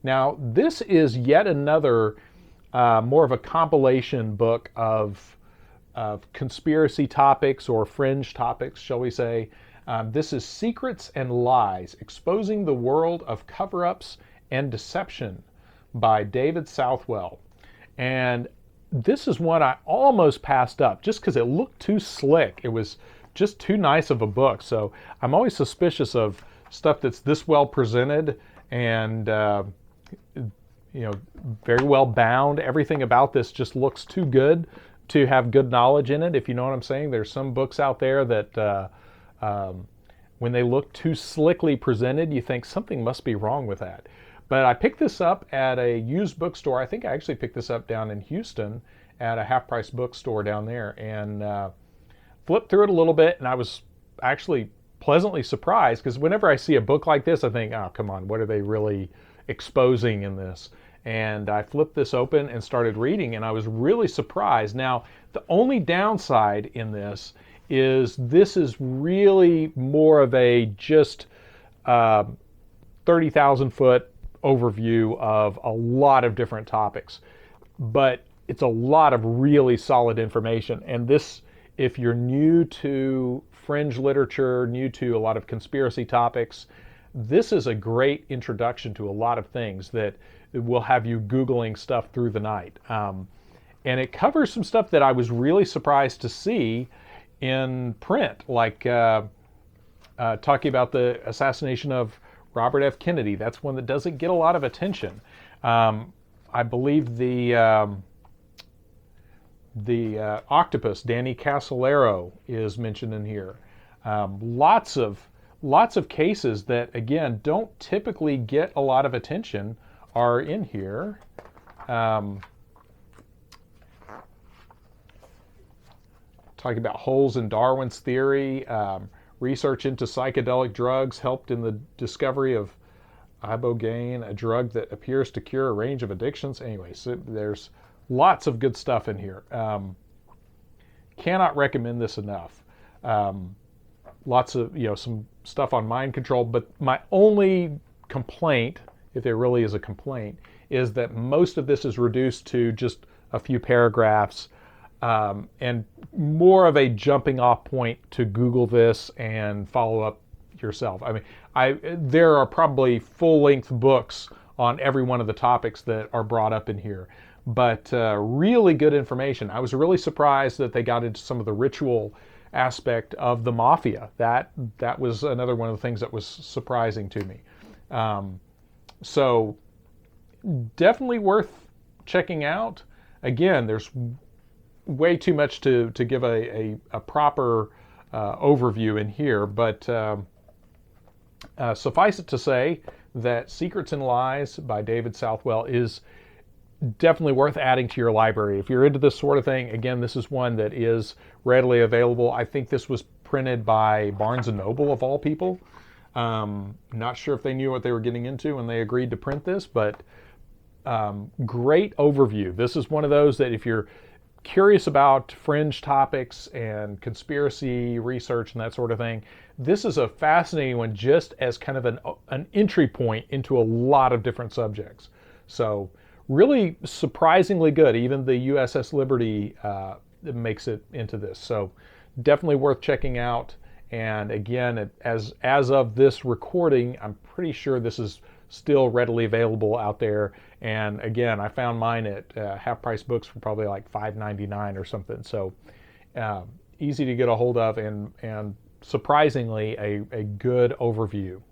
Now, this is yet another more of a compilation book of conspiracy topics or fringe topics, shall we say. This is Secrets and Lies, Exposing the World of Cover-Ups and Deception by David Southwell. And this is one I almost passed up just because it looked too slick. It was just too nice of a book. So I'm always suspicious of stuff that's this well presented and very well bound. Everything about this just looks too good to have good knowledge in it, if you know what I'm saying. There's some books out there that when they look too slickly presented, you think something must be wrong with that. But I picked this up at a used bookstore. I think I actually picked this up down in Houston at a half-price bookstore down there, and flipped through it a little bit, and I was actually pleasantly surprised, because whenever I see a book like this, I think, oh, come on, what are they really exposing in this? And I flipped this open and started reading, and I was really surprised. Now, the only downside in this is really more of a just 30,000 foot overview of a lot of different topics. But it's a lot of really solid information. And this, if you're new to fringe literature, new to a lot of conspiracy topics, this is a great introduction to a lot of things that will have you Googling stuff through the night. And it covers some stuff that I was really surprised to see in print, like talking about the assassination of Robert F. Kennedy. That's one that doesn't get a lot of attention. I believe the octopus, Danny Casolaro, is mentioned in here. Lots of cases that, again, don't typically get a lot of attention are in here. Talking about holes in Darwin's theory. Research into psychedelic drugs helped in the discovery of ibogaine, a drug that appears to cure a range of addictions. Anyway, so there's lots of good stuff in here. Cannot recommend this enough. Lots of, some stuff on mind control, but my only complaint, if there really is a complaint, is that most of this is reduced to just a few paragraphs, and more of a jumping off point to Google this and follow up yourself. I mean, there are probably full-length books on every one of the topics that are brought up in here, but really good information. I was really surprised that they got into some of the ritual aspect of the mafia. That was another one of the things that was surprising to me. So definitely worth checking out. Again, there's way too much to give a proper overview in here, but suffice it to say that Secrets and Lies by David Southwell is definitely worth adding to your library. If you're into this sort of thing, again, this is one that is readily available. I think this was printed by Barnes & Noble, of all people. Not sure if they knew what they were getting into when they agreed to print this, but great overview. This is one of those that if you're curious about fringe topics and conspiracy research and that sort of thing, this is a fascinating one just as kind of an entry point into a lot of different subjects. So really surprisingly good. Even the USS Liberty makes it into this. So definitely worth checking out. And again, as of this recording, I'm pretty sure this is still readily available out there. And again, I found mine at half price books for probably like $5.99 or something. So easy to get a hold of, and surprisingly a good overview.